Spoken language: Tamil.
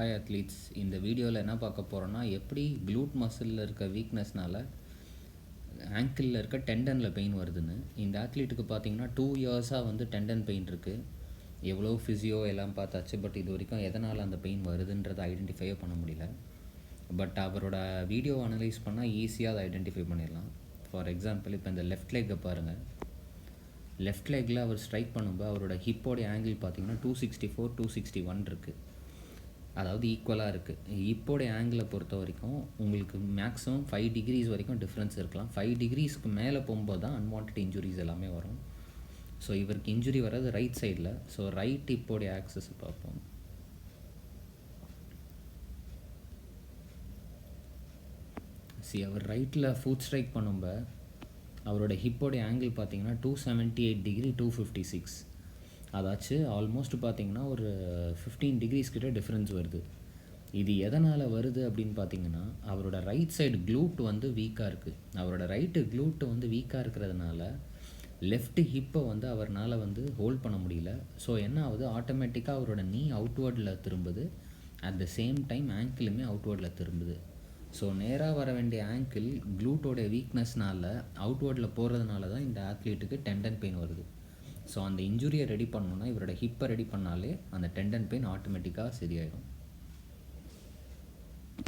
Hi athletes. இந்த வீடியோவில் என்ன பார்க்க போகிறோன்னா, எப்படி க்ளூட் மசிலில் இருக்க வீக்னஸ்னால ஆங்கிளில் இருக்க டெண்டனில் பெயின் வருதுன்னு. இந்த அத்லீட்டுக்கு பார்த்தீங்கன்னா 2 இயர்ஸாக வந்து டெண்டன் பெயின் இருக்குது. எவ்வளோ ஃபிசியோ எல்லாம் பார்த்தாச்சு, பட் இது வரைக்கும் எதனால் அந்த பெயின் வருதுன்றதை ஐடென்டிஃபையே பண்ண முடியல. பட் அவரோட வீடியோ அனலைஸ் பண்ணால் ஈஸியாக அதை ஐடென்டிஃபை பண்ணிடலாம். ஃபார் எக்ஸாம்பிள், இப்போ இந்த லெஃப்ட் லெக்கை பாருங்கள். லெஃப்ட் லெக்கில் அவர் ஸ்ட்ரைக் பண்ணும்போது அவரோட ஹிப்போடைய ஆங்கிள் பார்த்தீங்கன்னா 264, 261 இருக்குது. அதாவது ஈக்குவலாக இருக்குது. ஹிப்போடைய ஆங்கிளை பொறுத்த வரைக்கும் உங்களுக்கு மேக்ஸிமம் 5 டிகிரிஸ் வரைக்கும் டிஃப்ரென்ஸ் இருக்கலாம். 5 டிகிரிஸ்க்கு மேலே போகும்போது தான் அன்வான்ட் இன்ஜுரிஸ் எல்லாமே வரும். ஸோ இவருக்கு இன்ஜுரி வர்றது ரைட் சைடில். ஸோ ரைட் ஹிப்போடைய ஆக்சஸ் பார்ப்போம். அவர் ரைட்டில் ஃபுட் ஸ்ட்ரைக் பண்ணும்போது அவரோட ஹிப்போடைய ஆங்கிள் பார்த்தீங்கன்னா 278 டிகிரி 256. அதாச்சு ஆல்மோஸ்ட் பார்த்திங்கன்னா ஒரு 15 டிகிரிஸ் கிட்ட டிஃப்ரென்ஸ் வருது. இது எதனால் வருது அப்படின்னு பார்த்தீங்கன்னா, அவரோட ரைட் சைடு க்ளூட் வந்து வீக்காக இருக்குது. அவரோட ரைட்டு க்ளூட் வந்து வீக்காக இருக்கிறதுனால லெஃப்ட் ஹிப்பை வந்து அவரால் வந்து ஹோல்ட் பண்ண முடியல. ஸோ என்ன ஆகுது, ஆட்டோமேட்டிக்காக அவரோட நீ அவுட்வேர்டில் திரும்புது. அட் த சேம் டைம் ஆங்கிளுமே அவுட்வேர்டில் திரும்புது. ஸோ நேராக வர வேண்டிய ஆங்கிள் க்ளூட்டோடைய வீக்னஸ்னால அவுட்வேர்டில் போகிறதுனால தான் இந்த ஆத்லீட்டுக்கு டெண்டன் பெயின் வருது. ஸோ அந்த இன்ஜுரியை ரெடி பண்ணணுன்னா இவரோட ஹிப்பை ரெடி பண்ணாலே அந்த டெண்டன் பெயின் ஆட்டோமேட்டிக்காக சரியாயிடும்.